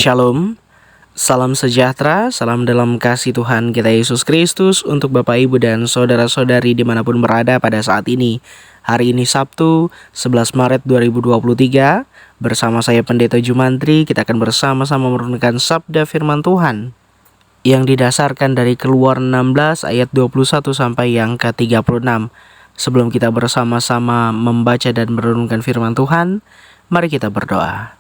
Shalom, salam sejahtera, salam dalam kasih Tuhan kita Yesus Kristus untuk Bapak Ibu dan Saudara-saudari dimanapun berada pada saat ini. Hari ini Sabtu 11 Maret 2023, bersama saya Pendeta Jumantri, kita akan bersama-sama merenungkan Sabda Firman Tuhan yang didasarkan dari Keluar 16 ayat 21 sampai yang ke-36. Sebelum kita bersama-sama membaca dan merenungkan firman Tuhan, mari kita berdoa.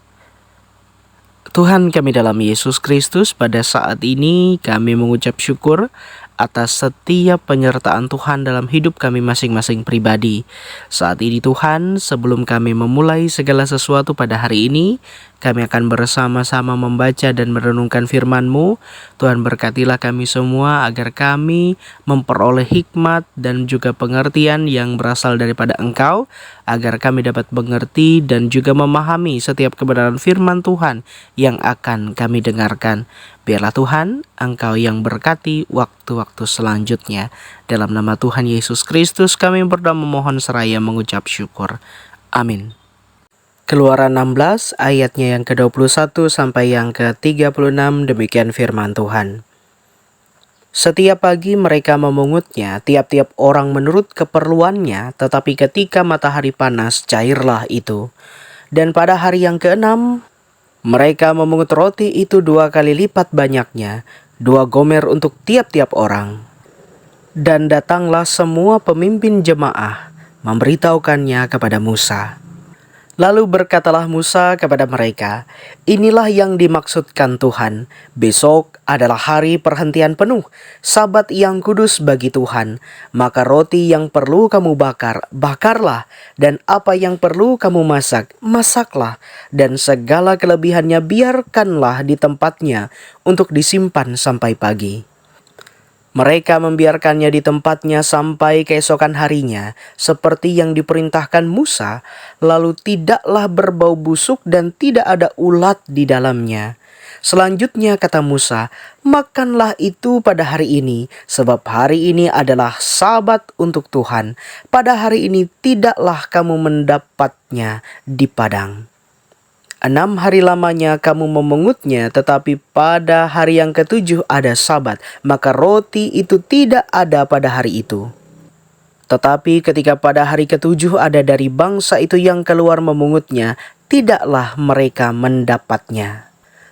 Tuhan kami dalam Yesus Kristus, pada saat ini kami mengucap syukur atas setiap penyertaan Tuhan dalam hidup kami masing-masing pribadi. Saat ini Tuhan, sebelum kami memulai segala sesuatu pada hari ini, kami akan bersama-sama membaca dan merenungkan firman-Mu. Tuhan berkatilah kami semua agar kami memperoleh hikmat dan juga pengertian yang berasal daripada Engkau, agar kami dapat mengerti dan juga memahami setiap kebenaran firman Tuhan yang akan kami dengarkan. Biarlah Tuhan, Engkau yang berkati waktu-waktu selanjutnya. Dalam nama Tuhan Yesus Kristus kami berdoa memohon seraya mengucap syukur. Amin. Keluaran 16 ayatnya yang ke-21 sampai yang ke-36, demikian firman Tuhan. Setiap pagi mereka memungutnya, tiap-tiap orang menurut keperluannya, tetapi ketika matahari panas, cairlah itu. Dan pada hari yang ke-6, mereka memungut roti itu 2 kali lipat banyaknya, 2 gomer untuk tiap-tiap orang. Dan datanglah semua pemimpin jemaah, memberitahukannya kepada Musa. Lalu berkatalah Musa kepada mereka, "Inilah yang dimaksudkan Tuhan. Besok adalah hari perhentian penuh, Sabat yang kudus bagi Tuhan. Maka roti yang perlu kamu bakar, bakarlah. Dan apa yang perlu kamu masak, masaklah. Dan segala kelebihannya biarkanlah di tempatnya untuk disimpan sampai pagi." Mereka membiarkannya di tempatnya sampai keesokan harinya, seperti yang diperintahkan Musa, lalu tidaklah berbau busuk dan tidak ada ulat di dalamnya. Selanjutnya kata Musa, "Makanlah itu pada hari ini, sebab hari ini adalah Sabat untuk Tuhan. Pada hari ini tidaklah kamu mendapatnya di padang. 6 hari lamanya kamu memungutnya, tetapi pada hari yang ke-7 ada Sabat, maka roti itu tidak ada pada hari itu. Tetapi ketika pada hari ke-7 ada dari bangsa itu yang keluar memungutnya, tidaklah mereka mendapatnya.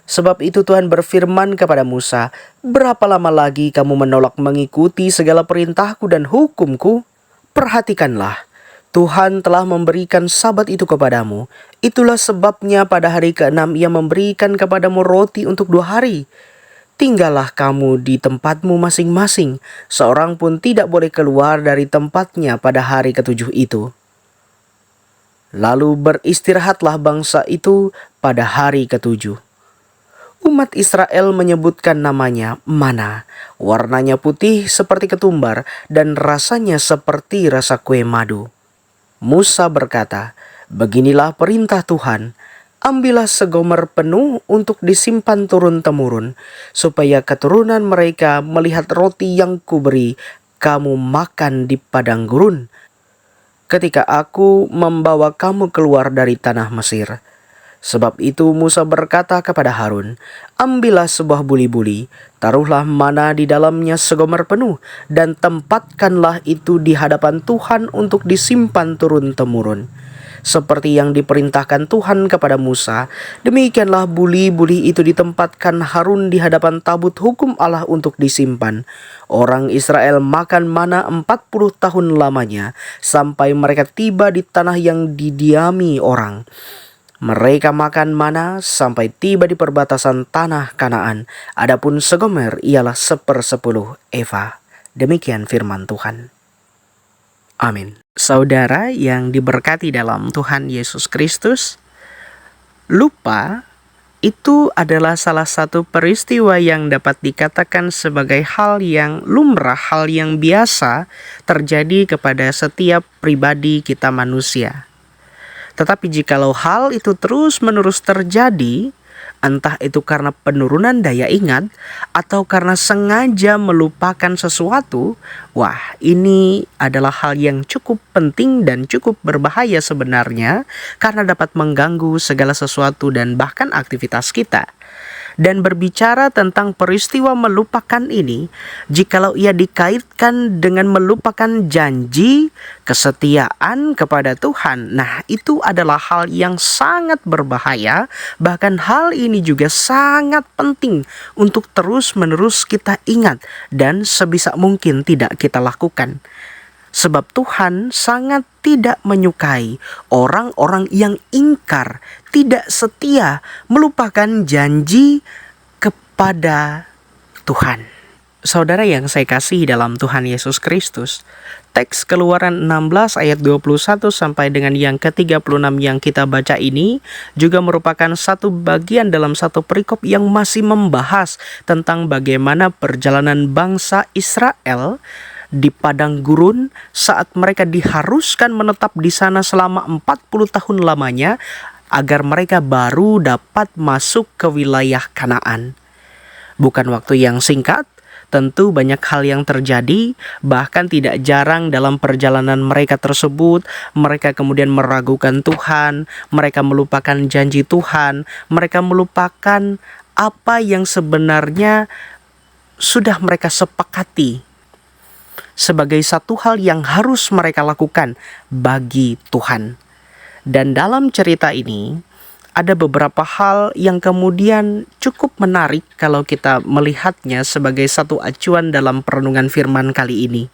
Sebab itu Tuhan berfirman kepada Musa, "Berapa lama lagi kamu menolak mengikuti segala perintahku dan hukumku? Perhatikanlah, Tuhan telah memberikan Sabat itu kepadamu. Itulah sebabnya pada hari ke-6 Ia memberikan kepadamu roti untuk 2 hari. Tinggallah kamu di tempatmu masing-masing. Seorang pun tidak boleh keluar dari tempatnya pada hari ke-7 itu. Lalu beristirahatlah bangsa itu pada hari ke-7. Umat Israel menyebutkan namanya mana. Warnanya putih seperti ketumbar dan rasanya seperti rasa kue madu. Musa berkata, "Beginilah perintah Tuhan, ambillah segomer penuh untuk disimpan turun-temurun, supaya keturunan mereka melihat roti yang kuberi kamu makan di padang gurun, ketika aku membawa kamu keluar dari tanah Mesir." Sebab itu Musa berkata kepada Harun, "Ambillah sebuah buli-buli, taruhlah mana di dalamnya segomer penuh, dan tempatkanlah itu di hadapan Tuhan untuk disimpan turun-temurun. Seperti yang diperintahkan Tuhan kepada Musa, demikianlah buli-buli itu ditempatkan Harun di hadapan tabut hukum Allah untuk disimpan. Orang Israel makan mana 40 tahun lamanya, sampai mereka tiba di tanah yang didiami orang. Mereka makan mana sampai tiba di perbatasan tanah Kanaan. Adapun segomer ialah 1/10 eva." Demikian firman Tuhan. Amin. Saudara yang diberkati dalam Tuhan Yesus Kristus, lupa itu adalah salah satu peristiwa yang dapat dikatakan sebagai hal yang lumrah, hal yang biasa terjadi kepada setiap pribadi kita manusia. Tetapi jikalau hal itu terus-menerus terjadi, entah itu karena penurunan daya ingat atau karena sengaja melupakan sesuatu, wah, ini adalah hal yang cukup penting dan cukup berbahaya sebenarnya, karena dapat mengganggu segala sesuatu dan bahkan aktivitas kita. Dan berbicara tentang peristiwa melupakan ini, jikalau ia dikaitkan dengan melupakan janji kesetiaan kepada Tuhan, nah itu adalah hal yang sangat berbahaya. Bahkan hal ini juga sangat penting untuk terus-menerus kita ingat dan sebisa mungkin tidak kita lakukan. Sebab Tuhan sangat tidak menyukai orang-orang yang ingkar, tidak setia, melupakan janji kepada Tuhan. Saudara yang saya kasih dalam Tuhan Yesus Kristus, teks Keluaran 16 ayat 21 sampai dengan yang ke-36 yang kita baca ini juga merupakan satu bagian dalam satu perikop yang masih membahas tentang bagaimana perjalanan bangsa Israel di padang gurun saat mereka diharuskan menetap di sana selama 40 tahun lamanya agar mereka baru dapat masuk ke wilayah Kanaan. Bukan waktu yang singkat, tentu banyak hal yang terjadi, bahkan tidak jarang dalam perjalanan mereka tersebut, mereka kemudian meragukan Tuhan, mereka melupakan janji Tuhan, mereka melupakan apa yang sebenarnya sudah mereka sepakati sebagai satu hal yang harus mereka lakukan bagi Tuhan. Dan dalam cerita ini ada beberapa hal yang kemudian cukup menarik kalau kita melihatnya sebagai satu acuan dalam perenungan firman kali ini.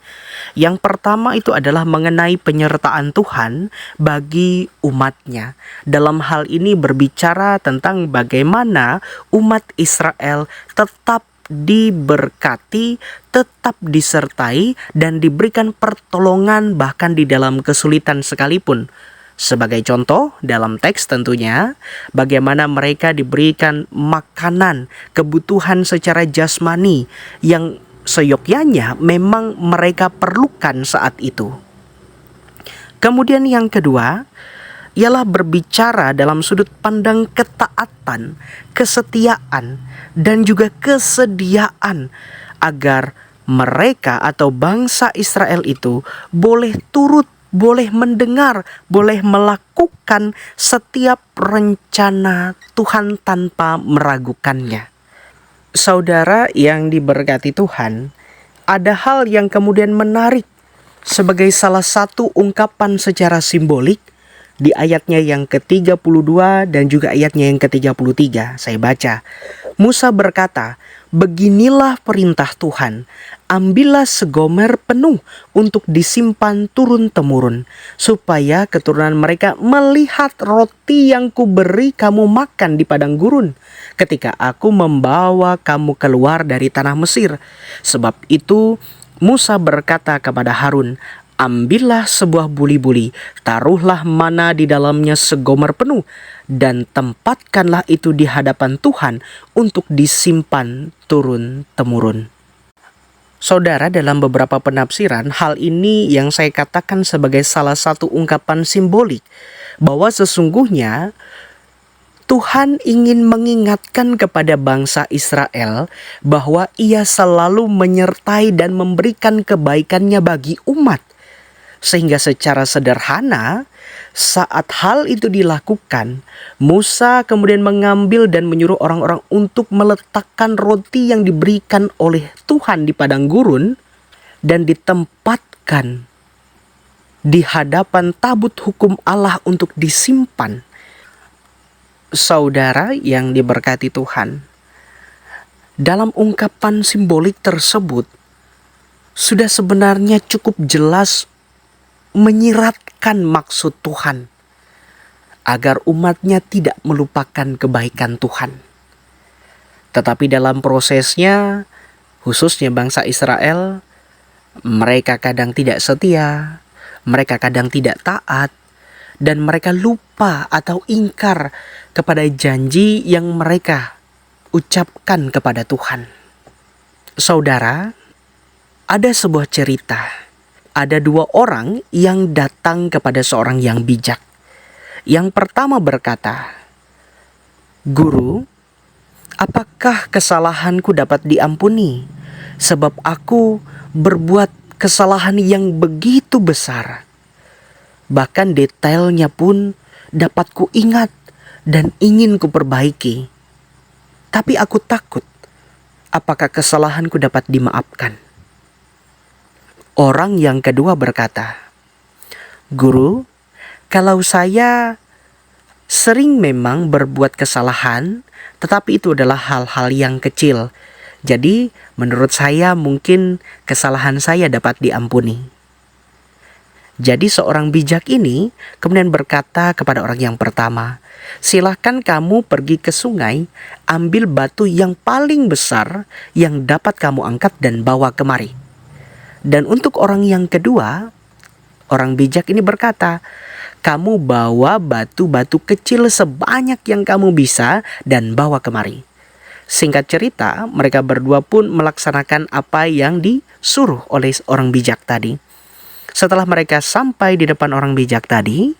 Yang pertama itu adalah mengenai penyertaan Tuhan bagi umatnya. Dalam hal ini berbicara tentang bagaimana umat Israel tetap diberkati, tetap disertai, dan diberikan pertolongan bahkan di dalam kesulitan sekalipun. Sebagai contoh dalam teks tentunya, bagaimana mereka diberikan makanan, kebutuhan secara jasmani yang seyogyanya memang mereka perlukan saat itu. Kemudian yang kedua, ialah berbicara dalam sudut pandang ketaatan, kesetiaan, dan juga kesediaan agar mereka atau bangsa Israel itu boleh turut, boleh mendengar, boleh melakukan setiap rencana Tuhan tanpa meragukannya. Saudara yang diberkati Tuhan, ada hal yang kemudian menarik sebagai salah satu ungkapan secara simbolik di ayatnya yang ke-32 dan juga ayatnya yang ke-33. Saya baca, Musa berkata, "Beginilah perintah Tuhan, ambillah segomer penuh untuk disimpan turun-temurun, supaya keturunan mereka melihat roti yang kuberi kamu makan di padang gurun, ketika aku membawa kamu keluar dari tanah Mesir." Sebab itu Musa berkata kepada Harun, "Ambillah sebuah buli-buli, taruhlah mana di dalamnya segomer penuh, dan tempatkanlah itu di hadapan Tuhan untuk disimpan turun-temurun." Saudara, dalam beberapa penafsiran, hal ini yang saya katakan sebagai salah satu ungkapan simbolik bahwa sesungguhnya Tuhan ingin mengingatkan kepada bangsa Israel bahwa Ia selalu menyertai dan memberikan kebaikannya bagi umat. Sehingga secara sederhana, saat hal itu dilakukan, Musa kemudian mengambil dan menyuruh orang-orang untuk meletakkan roti yang diberikan oleh Tuhan di padang gurun dan ditempatkan di hadapan tabut hukum Allah untuk disimpan. Saudara yang diberkati Tuhan, dalam ungkapan simbolik tersebut sudah sebenarnya cukup jelas menyiratkan maksud Tuhan agar umatnya tidak melupakan kebaikan Tuhan. Tetapi dalam prosesnya, khususnya bangsa Israel, mereka kadang tidak setia, mereka kadang tidak taat, dan mereka lupa atau ingkar kepada janji yang mereka ucapkan kepada Tuhan. Saudara, ada sebuah cerita. Ada dua orang yang datang kepada seorang yang bijak. Yang pertama berkata, "Guru, apakah kesalahanku dapat diampuni? Sebab aku berbuat kesalahan yang begitu besar. Bahkan detailnya pun dapat kuingat dan ingin kuperbaiki." Tapi aku takut, apakah kesalahanku dapat dimaafkan?" Orang yang kedua berkata, "Guru, kalau saya sering memang berbuat kesalahan, tetapi itu adalah hal-hal yang kecil. Jadi menurut saya mungkin kesalahan saya dapat diampuni." Jadi seorang bijak ini kemudian berkata kepada orang yang pertama, "Silahkan kamu pergi ke sungai, ambil batu yang paling besar yang dapat kamu angkat dan bawa kemari." Dan untuk orang yang kedua, orang bijak ini berkata, "Kamu bawa batu-batu kecil sebanyak yang kamu bisa dan bawa kemari." Singkat cerita, mereka berdua pun melaksanakan apa yang disuruh oleh orang bijak tadi. Setelah mereka sampai di depan orang bijak tadi,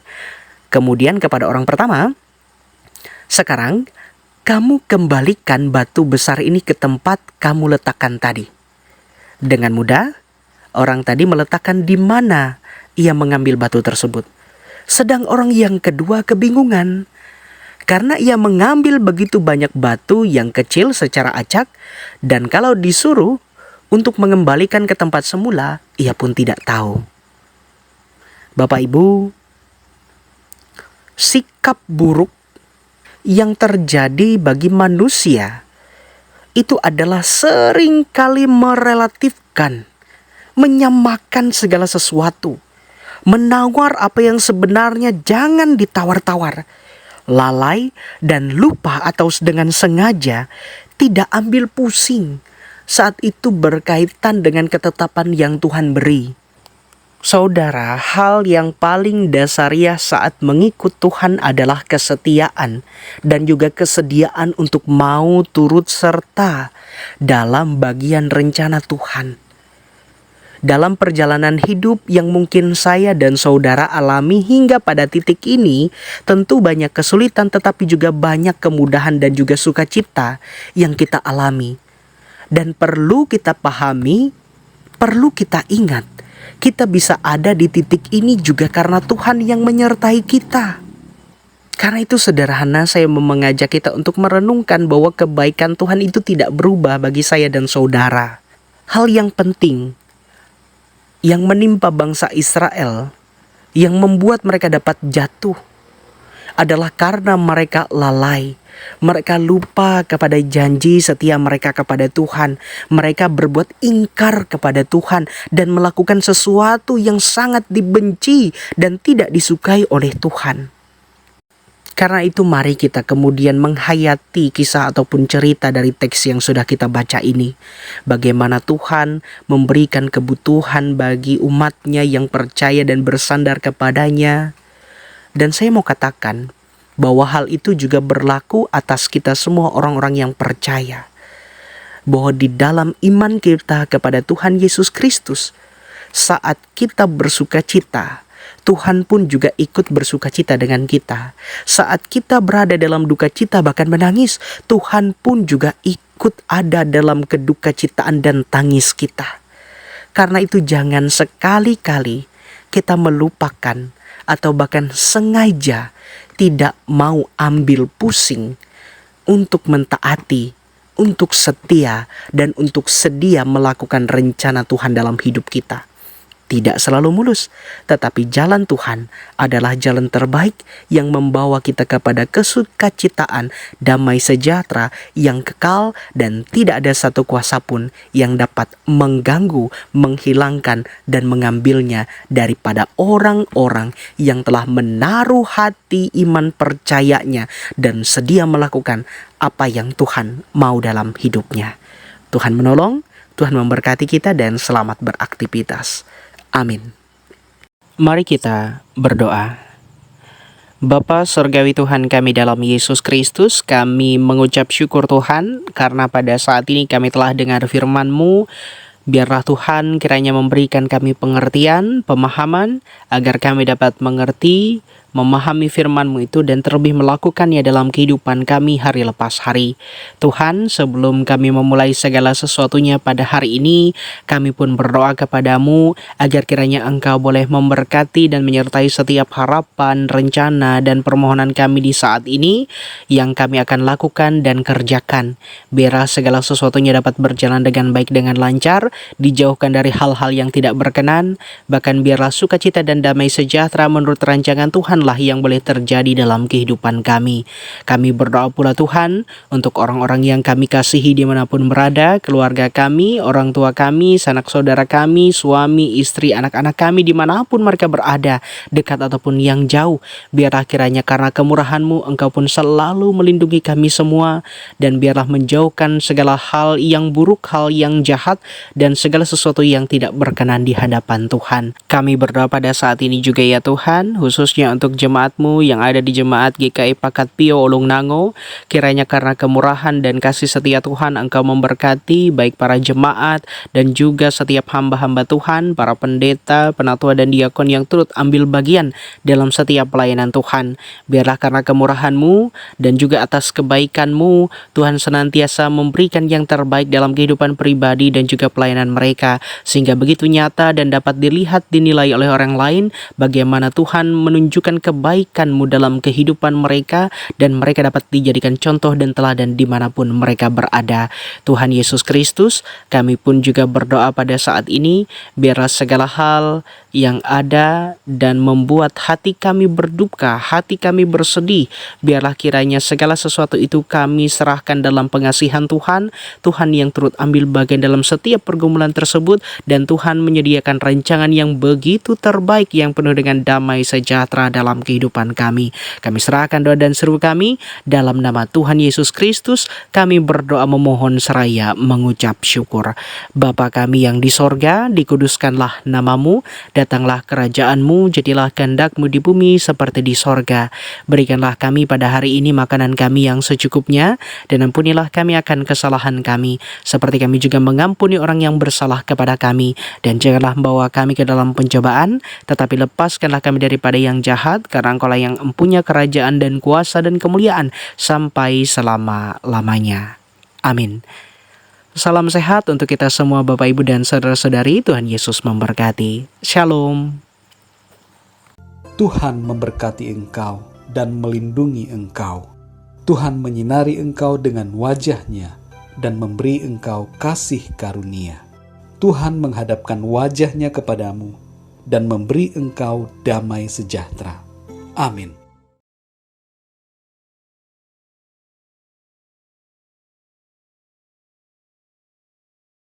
kemudian kepada orang pertama, "Sekarang kamu kembalikan batu besar ini ke tempat kamu letakkan tadi." Dengan mudah, orang tadi meletakkan di mana ia mengambil batu tersebut. Sedang orang yang kedua kebingungan, karena ia mengambil begitu banyak batu yang kecil secara acak, dan kalau disuruh untuk mengembalikan ke tempat semula, ia pun tidak tahu. Bapak Ibu, sikap buruk yang terjadi bagi manusia itu adalah seringkali merelatifkan, menyamakan segala sesuatu, menawar apa yang sebenarnya jangan ditawar-tawar, lalai dan lupa atau dengan sengaja tidak ambil pusing saat itu berkaitan dengan ketetapan yang Tuhan beri. Saudara, hal yang paling dasariah saat mengikut Tuhan adalah kesetiaan dan juga kesediaan untuk mau turut serta dalam bagian rencana Tuhan. Dalam perjalanan hidup yang mungkin saya dan saudara alami hingga pada titik ini, tentu banyak kesulitan tetapi juga banyak kemudahan dan juga sukacita yang kita alami. Dan perlu kita pahami, perlu kita ingat, kita bisa ada di titik ini juga karena Tuhan yang menyertai kita. Karena itu sederhana saya mau mengajak kita untuk merenungkan bahwa kebaikan Tuhan itu tidak berubah bagi saya dan saudara. Hal yang penting yang menimpa bangsa Israel, yang membuat mereka dapat jatuh, adalah karena mereka lalai. Mereka lupa kepada janji setia mereka kepada Tuhan. Mereka berbuat ingkar kepada Tuhan dan melakukan sesuatu yang sangat dibenci dan tidak disukai oleh Tuhan. Karena itu mari kita kemudian menghayati kisah ataupun cerita dari teks yang sudah kita baca ini. Bagaimana Tuhan memberikan kebutuhan bagi umatnya yang percaya dan bersandar kepadanya. Dan saya mau katakan bahwa hal itu juga berlaku atas kita semua orang-orang yang percaya. Bahwa di dalam iman kita kepada Tuhan Yesus Kristus, saat kita bersuka cita, Tuhan pun juga ikut bersuka cita dengan kita. Saat kita berada dalam duka cita bahkan menangis, Tuhan pun juga ikut ada dalam keduka citaan dan tangis kita. Karena itu jangan sekali-kali kita melupakan atau bahkan sengaja tidak mau ambil pusing untuk mentaati, untuk setia, dan untuk sedia melakukan rencana Tuhan dalam hidup kita. Tidak selalu mulus, tetapi jalan Tuhan adalah jalan terbaik yang membawa kita kepada kesukacitaan, damai sejahtera yang kekal, dan tidak ada satu kuasa pun yang dapat mengganggu, menghilangkan, dan mengambilnya daripada orang-orang yang telah menaruh hati iman percayanya dan sedia melakukan apa yang Tuhan mau dalam hidupnya. Tuhan menolong, Tuhan memberkati kita, dan selamat beraktivitas. Amin. Mari kita berdoa. Bapa Surgawi Tuhan kami dalam Yesus Kristus, kami mengucap syukur Tuhan karena pada saat ini kami telah dengar firman-Mu. Biarlah Tuhan kiranya memberikan kami pengertian, pemahaman, agar kami dapat mengerti memahami firman-Mu itu dan terlebih melakukannya dalam kehidupan kami hari lepas hari. Tuhan, sebelum kami memulai segala sesuatunya pada hari ini, kami pun berdoa kepadamu agar kiranya Engkau boleh memberkati dan menyertai setiap harapan, rencana, dan permohonan kami di saat ini yang kami akan lakukan dan kerjakan. Biarlah segala sesuatunya dapat berjalan dengan baik, dengan lancar, dijauhkan dari hal-hal yang tidak berkenan, bahkan biarlah sukacita dan damai sejahtera menurut rancangan Tuhanlah yang boleh terjadi dalam kehidupan kami. Kami berdoa pula Tuhan untuk orang-orang yang kami kasihi dimanapun berada, keluarga kami, orang tua kami, sanak saudara kami, suami, istri, anak-anak kami dimanapun mereka berada, dekat ataupun yang jauh. Biarlah kiranya karena kemurahan-Mu Engkau pun selalu melindungi kami semua, dan biarlah menjauhkan segala hal yang buruk, hal yang jahat, dan segala sesuatu yang tidak berkenan di hadapan Tuhan. Kami berdoa pada saat ini juga ya Tuhan, khususnya untuk jemaat-Mu yang ada di Jemaat GKI Pakat Pio Ulung Nango. Kiranya karena kemurahan dan kasih setia Tuhan, Engkau memberkati baik para jemaat dan juga setiap hamba-hamba Tuhan, para pendeta, penatua dan diakon yang turut ambil bagian dalam setiap pelayanan Tuhan. Biarlah karena kemurahan-Mu dan juga atas kebaikan-Mu, Tuhan senantiasa memberikan yang terbaik dalam kehidupan pribadi dan juga pelayanan mereka, sehingga begitu nyata dan dapat dilihat, dinilai oleh orang lain bagaimana Tuhan menunjukkan kebaikan-Mu dalam kehidupan mereka, dan mereka dapat dijadikan contoh dan teladan dimanapun mereka berada. Tuhan Yesus Kristus, kami pun juga berdoa pada saat ini, biarlah segala hal yang ada dan membuat hati kami berduka, hati kami bersedih, biarlah kiranya segala sesuatu itu kami serahkan dalam pengasihan Tuhan, Tuhan yang turut ambil bagian dalam setiap pergumulan tersebut, dan Tuhan menyediakan rancangan yang begitu terbaik yang penuh dengan damai sejahtera dalam kehidupan kami. Kami serahkan doa dan seru kami dalam nama Tuhan Yesus Kristus. Kami berdoa memohon seraya mengucap syukur. Bapa kami yang di sorga, dikuduskanlah namamu, datanglah kerajaan-Mu, jadilah kehendak-Mu di bumi seperti di sorga. Berikanlah kami pada hari ini makanan kami yang secukupnya, dan ampunilah kami akan kesalahan kami, seperti kami juga mengampuni orang yang bersalah kepada kami. Dan janganlah membawa kami ke dalam pencobaan, tetapi lepaskanlah kami daripada yang jahat, karena Engkau-lah yang empunya kerajaan dan kuasa dan kemuliaan sampai selama-lamanya. Amin. Salam sehat untuk kita semua Bapak Ibu dan saudara-saudari. Tuhan Yesus memberkati. Shalom. Tuhan memberkati engkau dan melindungi engkau. Tuhan menyinari engkau dengan wajah-Nya dan memberi engkau kasih karunia. Tuhan menghadapkan wajah-Nya kepadamu dan memberi engkau damai sejahtera. Amin.